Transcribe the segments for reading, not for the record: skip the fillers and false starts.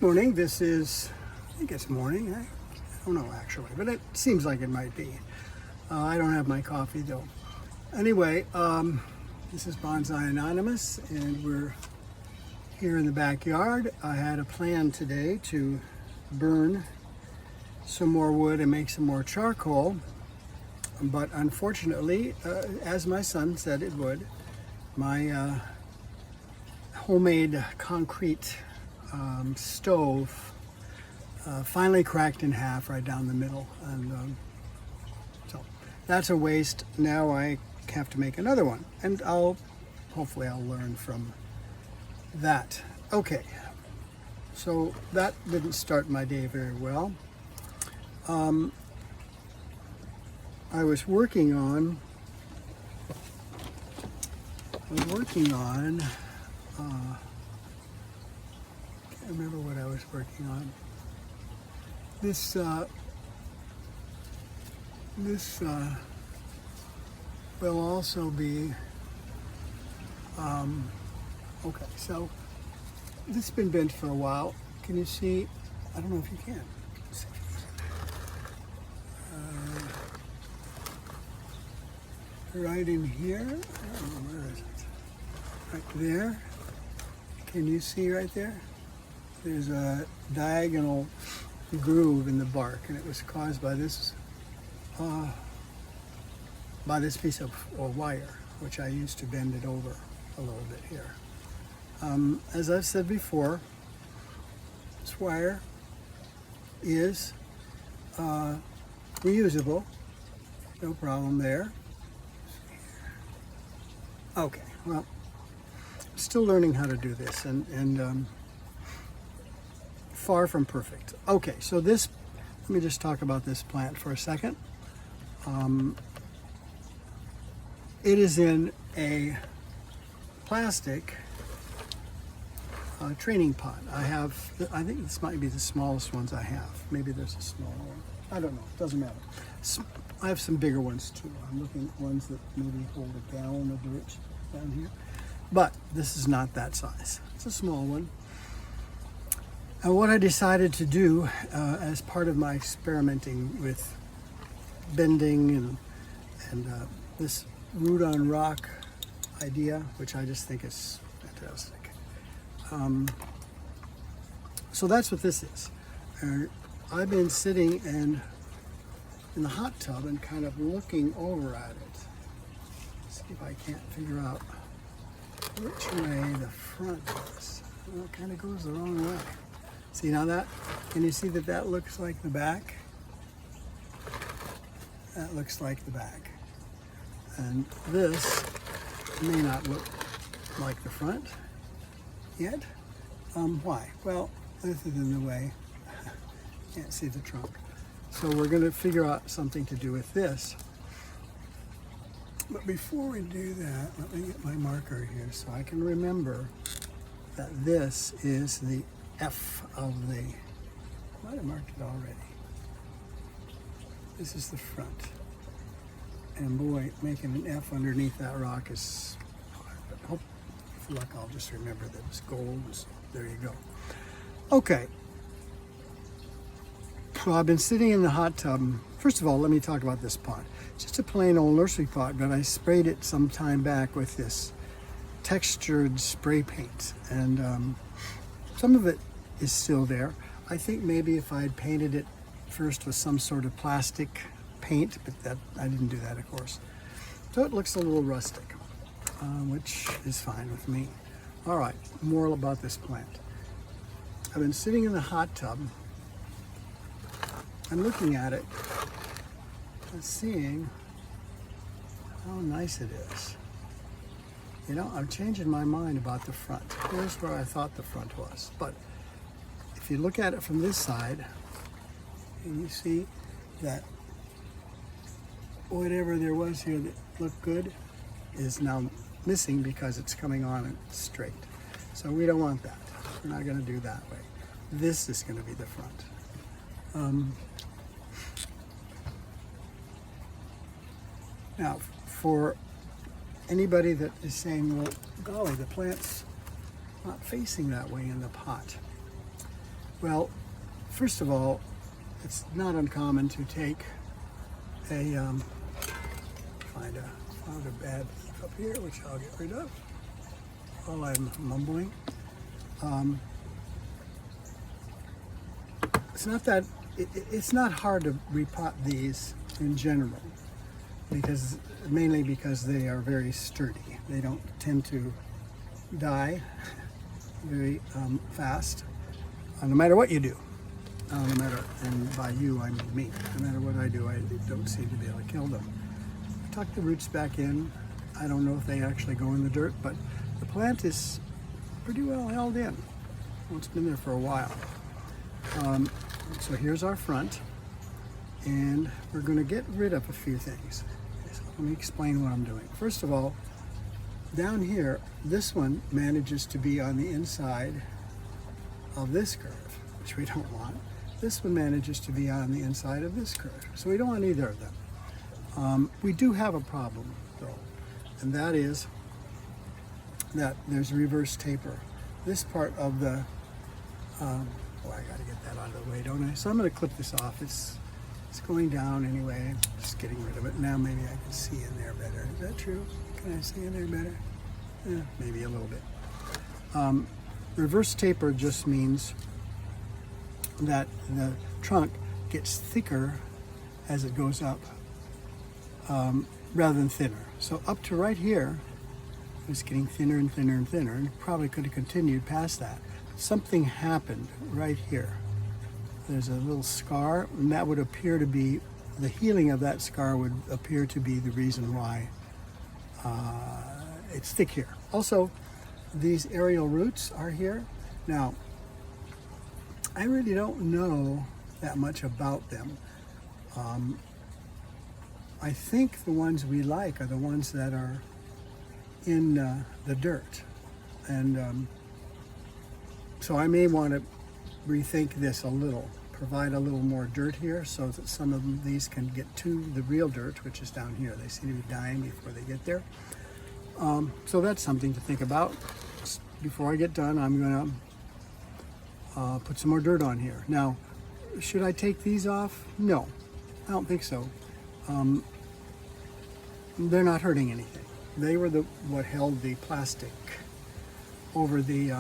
morning. This is, I think it's morning. I don't know actually, but it seems like it might be. I don't have my coffee though. Anyway, this is Bonsai Anonymous, and we're here in the backyard. I had a plan today to burn some more wood and make some more charcoal, but unfortunately, as my son said it would, my homemade concrete stove finally cracked in half right down the middle, and so that's a waste. Now I have to make another one, and hopefully I'll learn from that. Okay, so that didn't start my day very well. I was working on can't remember what I was working on. This will also be okay, so this has been bent for a while. Can you see? I don't know if you can. Right in here, I don't know, where is it? Right there. Can you see right there? There's a diagonal groove in the bark, and it was caused by this piece of wire, which I used to bend it over a little bit here. As I've said before, this wire is reusable, no problem there. Okay, well, still learning how to do this, and far from perfect. Okay, so let me just talk about this plant for a second. It is in a plastic training pot. I think this might be the smallest ones I have. Maybe there's a smaller one. I don't know, it doesn't matter. I have some bigger ones too. I'm looking at ones that maybe hold a gallon of dirt down here. But this is not that size. It's a small one. And what I decided to do as part of my experimenting with bending and this root on rock idea, which I just think is fantastic. So that's what this is. I've been sitting in the hot tub and kind of looking over at it. See if I can't figure out which way the front is. Well, it kind of goes the wrong way. See now that? Can you see that looks like the back? That looks like the back. And this may not look like the front yet. Why? Well, this is in the way. Can't see the trunk. So we're going to figure out something to do with this. But before we do that, let me get my marker here so I can remember that this is the F of the, I might have marked it already. This is the front. And boy, making an F underneath that rock is hard. But hope, if luck, I'll just remember that it's gold. So there you go. Okay. So I've been sitting in the hot tub. First of all, let me talk about this pot. It's just a plain old nursery pot, but I sprayed it some time back with this textured spray paint. And some of it is still there. I think maybe if I had painted it first with some sort of plastic paint, but that I didn't do that, of course. So it looks a little rustic, which is fine with me. All right, more about this plant. I've been sitting in the hot tub. I'm looking at it and seeing how nice it is. You know, I'm changing my mind about the front. Here's where I thought the front was. But if you look at it from this side, and you see that whatever there was here that looked good is now missing because it's coming on straight. So we don't want that. We're not going to do that way. This is going to be the front. Now, for anybody that is saying, well, golly, the plant's not facing that way in the pot. Well, first of all, it's not uncommon to take a, found a bad leaf up here, which I'll get rid of while I'm mumbling. It's not hard to repot these in general, mainly because they are very sturdy. They don't tend to die very fast, no matter what you do. And by you I mean me. No matter what I do, I don't seem to be able to kill them. I tuck the roots back in. I don't know if they actually go in the dirt, but the plant is pretty well held in. Well, it's been there for a while. So here's our front, and we're going to get rid of a few things. So let me explain what I'm doing. First of all, down here, this one manages to be on the inside of this curve, which we don't want. This one manages to be on the inside of this curve, so we don't want either of them. We do have a problem, though, and that is that there's reverse taper. This part of the, I gotta get that out of the way, don't I? So I'm gonna clip this off. It's going down anyway. Just getting rid of it. Now maybe I can see in there better. Is that true? Can I see in there better? Maybe a little bit. Reverse taper just means that the trunk gets thicker as it goes up, rather than thinner. So up to right here, it's getting thinner and thinner and thinner, and probably could have continued past that. Something happened right here. There's a little scar, and that would appear to be, the healing of that scar would appear to be the reason why it's thick here. Also, these aerial roots are here. Now, I really don't know that much about them. I think the ones we like are the ones that are in the dirt. And so I may want to rethink this a little, provide a little more dirt here so that some of these can get to the real dirt, which is down here. They seem to be dying before they get there. So that's something to think about. Before I get done, I'm going to put some more dirt on here. Now, should I take these off? No, I don't think so. They're not hurting anything. They were what held the plastic over the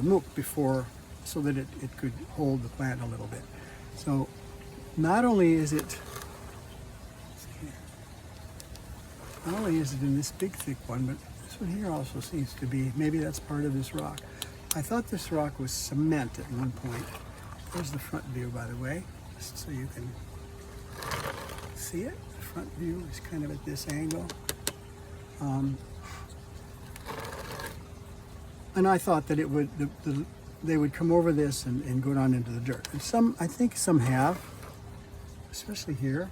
mook before, so that it could hold the plant a little bit. So not only is it in this big thick one, but this one here also seems to be, maybe that's part of this rock. I thought this rock was cement at one point. There's the front view, by the way, just so you can see it. The front view is kind of at this angle. And I thought that it would, they would come over this and go down into the dirt. And I think some have, especially here,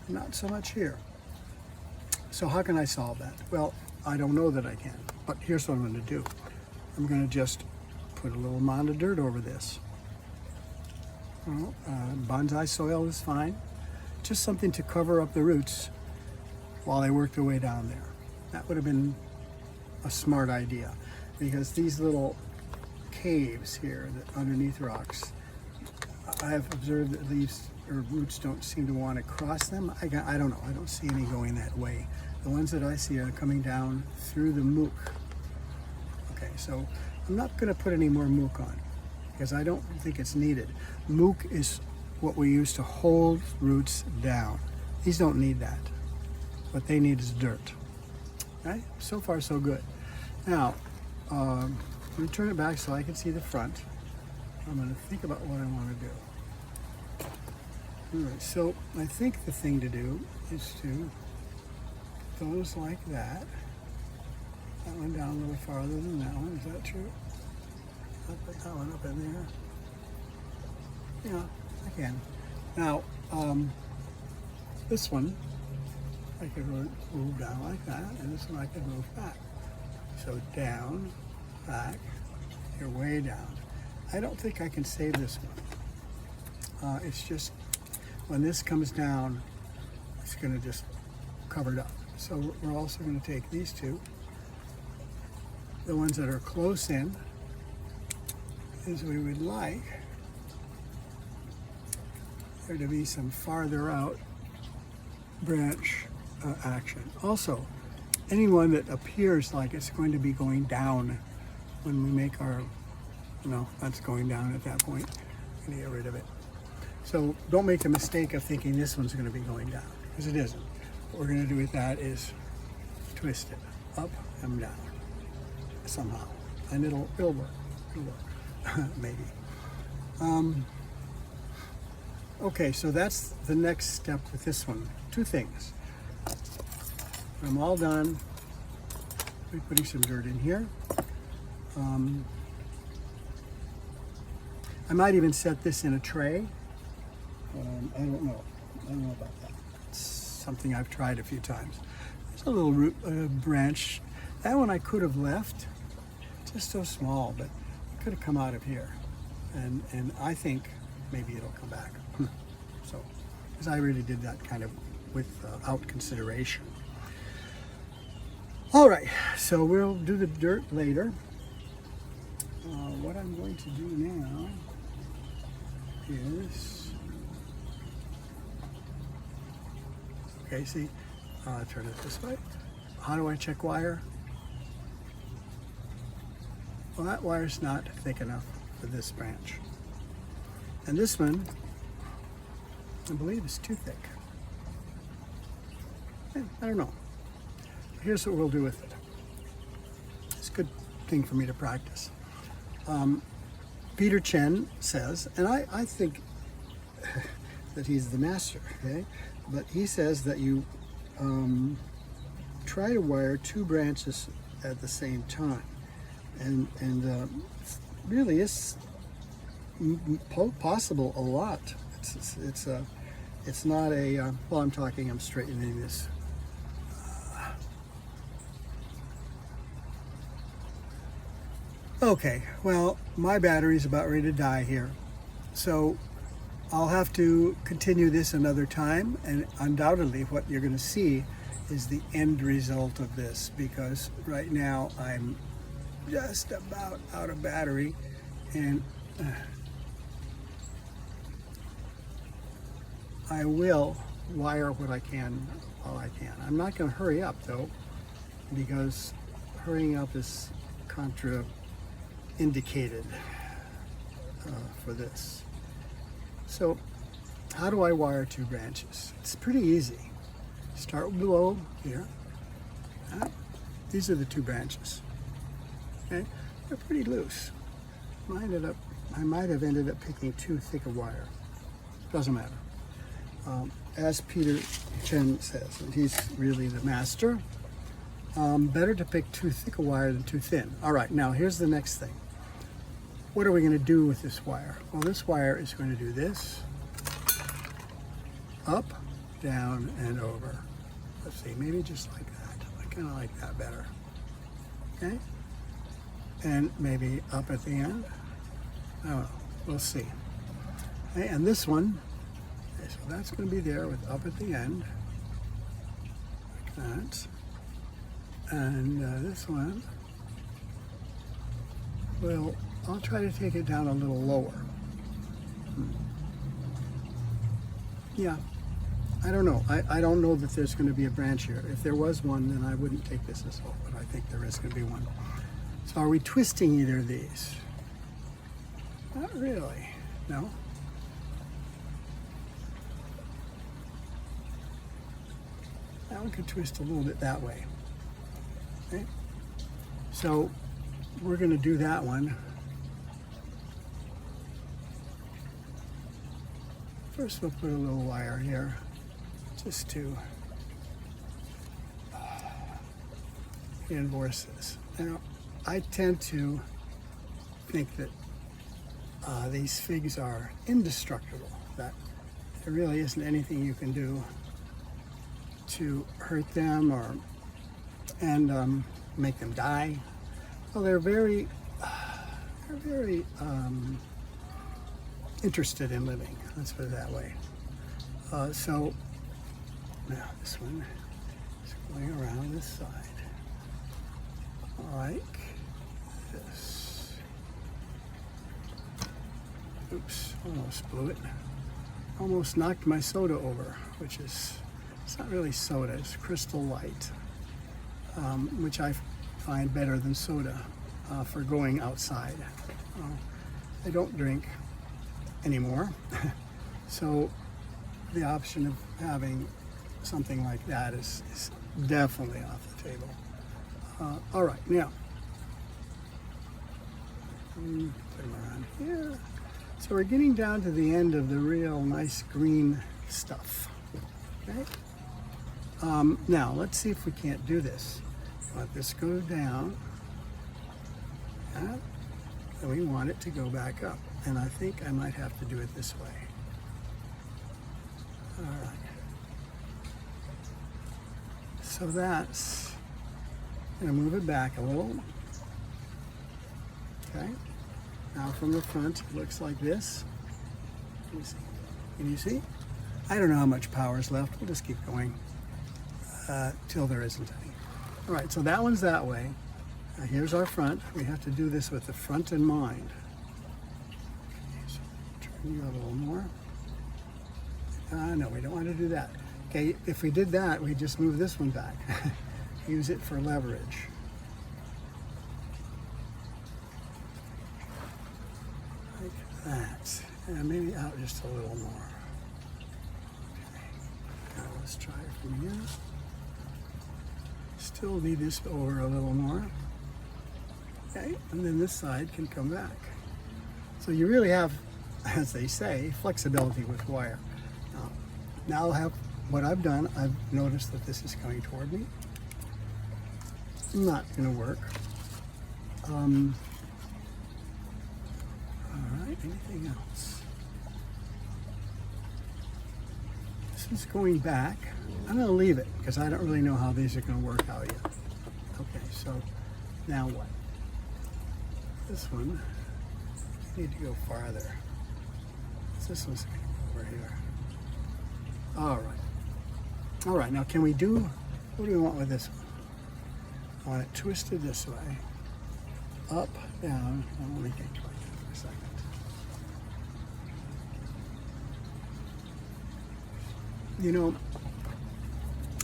not so much here. So how can I solve that? Well, I don't know that I can, but here's what I'm going to do. I'm going to just put a little mound of dirt over this. Well, bonsai soil is fine. Just something to cover up the roots while they work their way down there. That would have been a smart idea, because these little caves here that underneath rocks, I have observed that leaves or roots don't seem to want to cross them. I don't know. I don't see any going that way. The ones that I see are coming down through the mook. Okay, so I'm not going to put any more mook on because I don't think it's needed. Mook is what we use to hold roots down. These don't need that. What they need is dirt. Right? So far, so good. Now, let me turn it back so I can see the front. I'm going to think about what I want to do. All right, so I think the thing to do is to goes like that. That one down a little farther than that one. Is that true? I'll put that one up in there. Yeah, I can. Now, this one I could move down like that, and this one I could move back. So down, back, you're way down. I don't think I can save this one. It's just, when this comes down, it's going to just cover it up. So we're also going to take these two, the ones that are close in, is we would like there to be some farther out branch action. Also, anyone that appears like it's going to be going down when we make our, that's going down at that point. I'm going to get rid of it. So don't make the mistake of thinking this one's going to be going down, because it isn't. What we're going to do with that is twist it up and down somehow, and it'll work. It'll work. Maybe. Okay, so that's the next step with this one. Two things. When I'm all done, I'm putting some dirt in here. I might even set this in a tray. I don't know. I don't know about that. It's something I've tried a few times. There's a little root branch. That one I could have left. Just so small, but it could have come out of here. And I think maybe it'll come back. So, because I really did that kind of without consideration. All right, so we'll do the dirt later. What I'm going to do now is, okay, see, turn it this way. How do I check wire? Well, that wire's not thick enough for this branch. And this one, I believe, is too thick. I don't know. Here's what we'll do with it. It's a good thing for me to practice. Peter Chen says, and I think that he's the master, okay? But he says that you try to wire two branches at the same time. And really it's possible a lot. It's not a, well, I'm straightening this. Okay, well, my battery's about ready to die here. So I'll have to continue this another time, and undoubtedly what you're going to see is the end result of this, because right now I'm just about out of battery, and I will wire what I can while I can. I'm not going to hurry up though, because hurrying up is indicated for this. So how do I wire two branches? It's pretty easy. Start below here. These are the two branches. Okay, they're pretty loose. I might have ended up picking too thick a wire. Doesn't matter. As Peter Chen says, and he's really the master, better to pick too thick a wire than too thin. All right, now here's the next thing. What are we going to do with this wire? Well, this wire is going to do this. Up, down, and over. Let's see, maybe just like that. I kind of like that better. Okay? And maybe up at the end. I don't know. We'll see. Okay, and this one, okay, so that's going to be there with up at the end. Like that. And this one, well, I'll try to take it down a little lower. Yeah, I don't know. I don't know that there's going to be a branch here. If there was one, then I wouldn't take this as well, but I think there is going to be one. So are we twisting either of these? Not really, no. That one could twist a little bit that way. Okay, so we're going to do that one. First we'll put a little wire here just to reinforce this. Now, I tend to think that these figs are indestructible, that there really isn't anything you can do to hurt them and make them die. Well, they're very interested in living, let's put it that way. So now this one is going around this side like this. Oops, almost blew it. Almost knocked my soda over, which is, it's not really soda, it's Crystal Light, which I find better than soda for going outside. I don't drink anymore, so the option of having something like that is definitely off the table. All right, now, put them around here. So we're getting down to the end of the real nice green stuff. Okay. Now let's see if we can't do this. Let this go down. And we want it to go back up. And I think I might have to do it this way. All right. So that's, I'm gonna move it back a little. Okay. Now from the front, it looks like this. Let me see. Can you see? I don't know how much power is left. We'll just keep going till there isn't any. All right, so that one's that way. Here's our front. We have to do this with the front in mind. Okay, so turn you a little more. No, we don't want to do that. Okay, if we did that, we just move this one back. Use it for leverage. Like that. And maybe out just a little more. Okay. Now let's try it from here. Still need this over a little more. Okay, and then this side can come back. So you really have, as they say, flexibility with wire. Now I'll have what I've done. I've noticed that this is coming toward me. Not going to work. All right, anything else? This is going back. I'm going to leave it because I don't really know how these are going to work out yet. Okay, so now what? This one, I need to go farther. This one's going to go over here. All right. All right, now can we do, what do we want with this one? I want it twisted this way. Up, down. Let me think about that for a second. You know,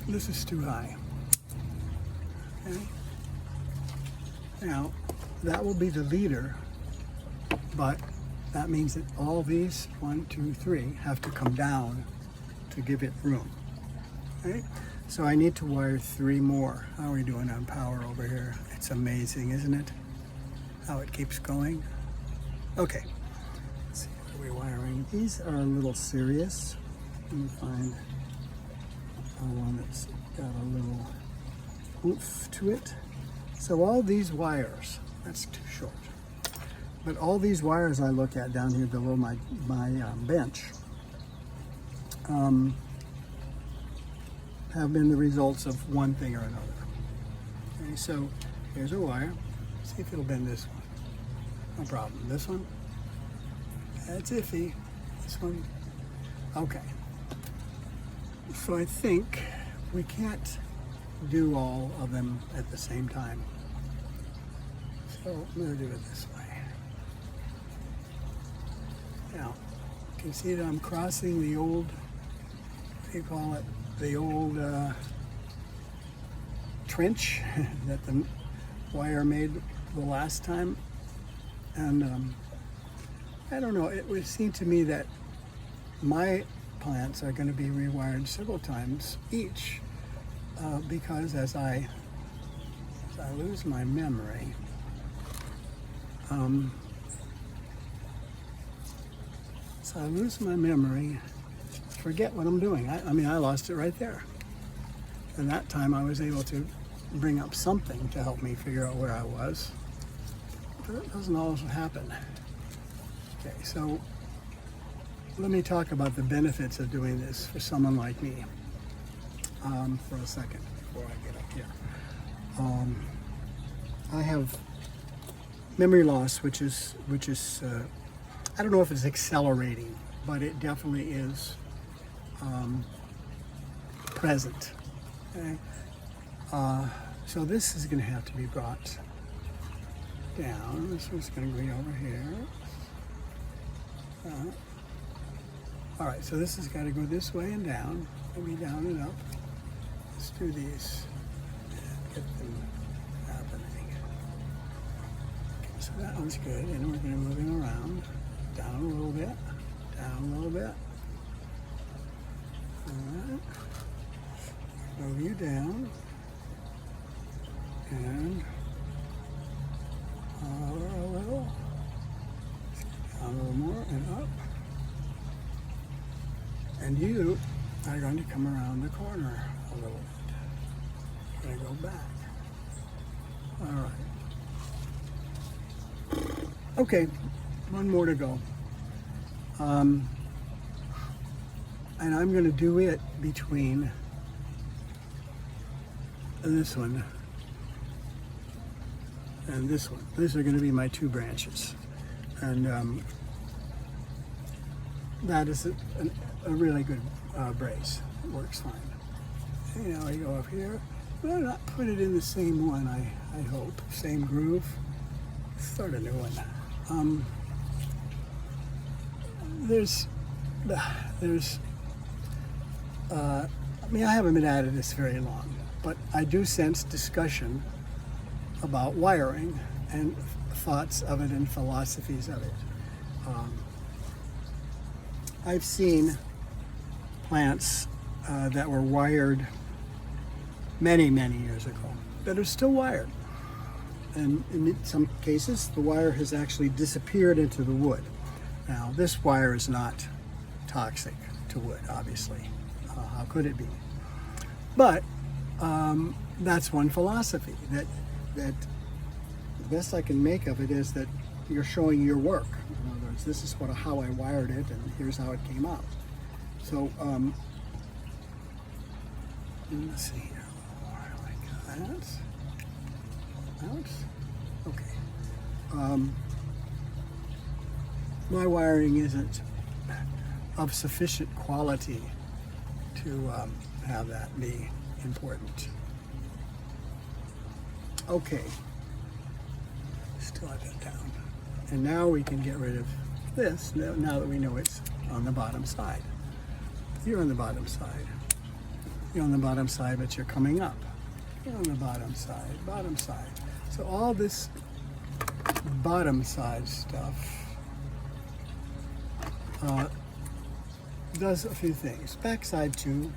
this is too high. Okay. Now, that will be the leader, but that means that all these, 1, 2, 3, have to come down to give it room. Okay? So I need to wire 3 more. How are we doing on power over here? It's amazing, isn't it? How it keeps going. Okay. Let's see, what are we wiring? These are a little serious. Let me find one that's got a little oomph to it. So all these wires, that's too short. But all these wires I look at down here below my bench have been the results of one thing or another. Okay, so here's a wire. See if it'll bend this one. No problem. This one, that's iffy. This one, okay. So I think we can't do all of them at the same time. So I'm going to do it this way. Now, you can see that I'm crossing the old, what do you call it? The old trench that the wire made the last time. And I don't know, it would seem to me that my plants are going to be rewired several times each because as I lose my memory, forget what I'm doing. I mean, I lost it right there. And that time I was able to bring up something to help me figure out where I was. But it doesn't always happen. Okay, so let me talk about the benefits of doing this for someone like me for a second before I get up here. I have memory loss, which is I don't know if it's accelerating, but it definitely is present. Okay? So this is going to have to be brought down. This one's going to be over here. All right, so this has got to go this way and down, maybe down and up. Let's do these and get them happening. Okay, so that one's good, and we're going to move it around, down a little bit, down a little bit. All right, move you down, and a little, down a little more, and up. And you are going to come around the corner a little bit. You're going to go back. All right. Okay, one more to go. And I'm going to do it between this one and this one. These are going to be my two branches. And that is a really good brace. It works fine. You know, I go up here. Well, not put it in the same one, I hope. Same groove. Start a new one. I mean, I haven't been at this very long, but I do sense discussion about wiring and thoughts of it and philosophies of it. I've seen plants that were wired many, many years ago that are still wired. And in some cases, the wire has actually disappeared into the wood. Now, this wire is not toxic to wood, obviously. How could it be? But that's one philosophy, that the best I can make of it is that you're showing your work. In other words, this is how I wired it, and here's how it came out. So, let's see here, a little more like that. Out. Okay. My wiring isn't of sufficient quality to have that be important. Okay. Still have it down. And now we can get rid of this, now that we know it's on the bottom side. You're on the bottom side. You're on the bottom side, but you're coming up. You're on the bottom side, bottom side. So all this bottom side stuff does a few things. Backside too.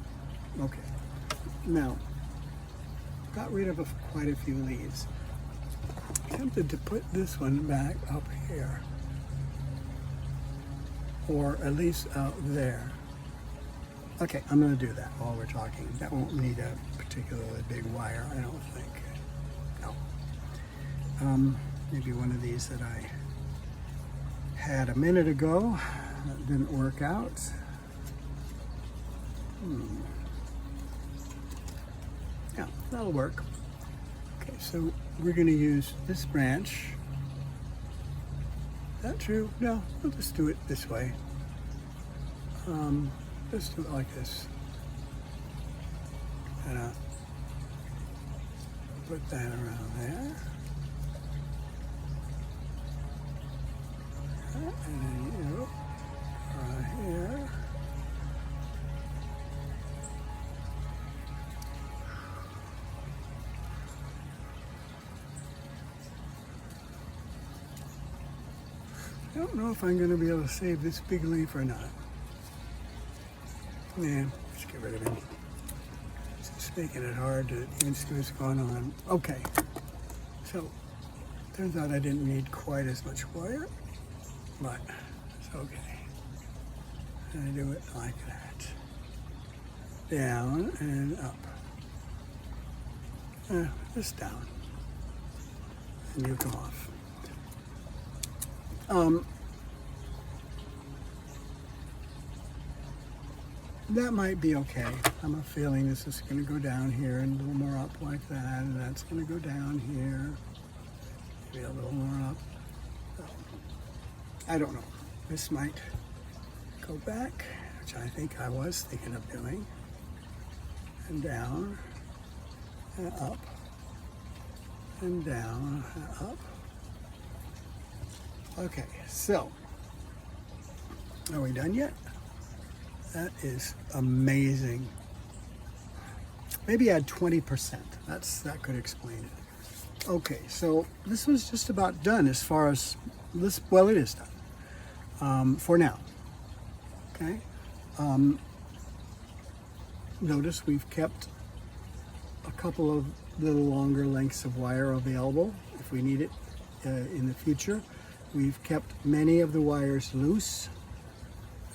Okay. Now, got rid of quite a few leaves. Tempted to put this one back up here, or at least out there. Okay, I'm going to do that while we're talking. That won't need a particularly big wire, I don't think. No. Maybe one of these that I had a minute ago that didn't work out. Yeah, that'll work. Okay, so we're going to use this branch. Is that true? No, we'll just do it this way. Let's do it like this. And put that around there. And then you right here. I don't know if I'm going to be able to save this big leaf or not. Yeah, let's get rid of it. It's just making it hard to even see what's going on. Okay, so turns out I didn't need quite as much wire, but it's okay. And I do it like that. Down and up. Just down. And you come off. That might be okay. I'm feeling this is going to go down here and a little more up like that, and that's going to go down here, maybe a little more up. So, I don't know. This might go back, which I think I was thinking of doing, and down, and up, and down, and up. Okay, so Are we done yet? That is amazing. Maybe add 20%. That could explain it. Okay, so this was just about done as far as this. Well, it is done for now. Okay. Notice we've kept a couple of little longer lengths of wire available if we need it in the future. We've kept many of the wires loose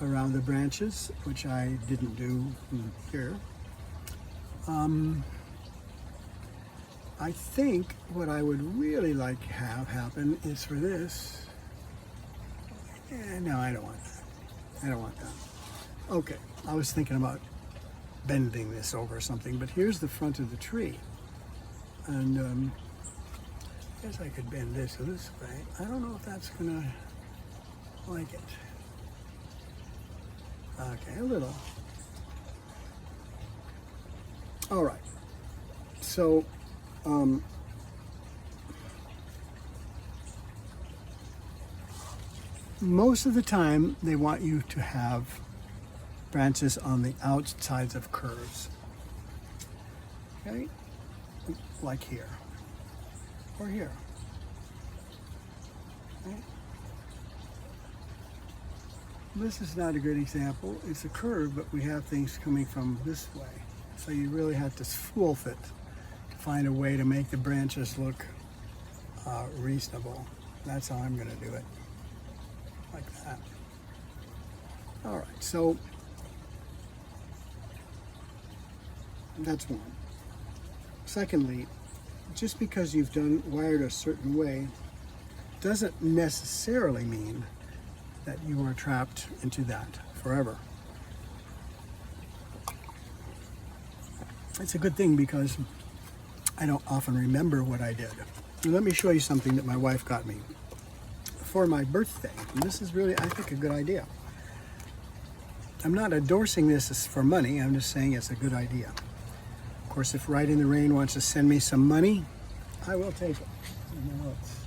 around the branches, which I didn't do here. I think what I would really like to have happen is for this. No, I don't want that. I don't want that. Okay, I was thinking about bending this over something, but here's the front of the tree. And I guess I could bend this way. I don't know if that's gonna like it. Okay, a little. All right. So, most of the time they want you to have branches on the outsides of curves. Okay? Like here. Or here. Okay? This is not a good example. It's a curve, but we have things coming from this way. So you really have to spoof it to find a way to make the branches look reasonable. That's how I'm going to do it. Like that. All right, so that's one. Secondly, just because you've wired a certain way doesn't necessarily mean that you are trapped into that forever. It's a good thing because I don't often remember what I did. Now, let me show you something that my wife got me for my birthday. And this is really, I think, a good idea. I'm not endorsing this as for money. I'm just saying it's a good idea. Of course, if Right in the Rain wants to send me some money, I will take it. You know, it's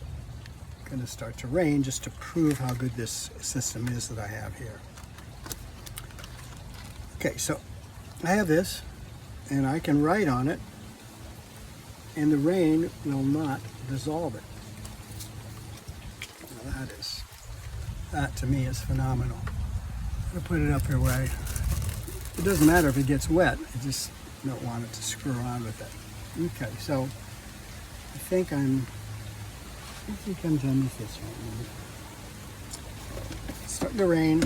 going to start to rain just to prove how good this system is that I have here. Okay, so I have this, and I can write on it, and the rain will not dissolve it. Now that to me is phenomenal. I'm gonna put it up here where it doesn't matter if it gets wet. I just don't want it to screw around with it. Okay, so I think I'm done with this one. It's starting to rain.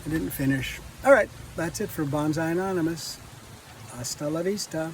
I didn't finish. All right, that's it for Bonsai Anonymous. Hasta la vista.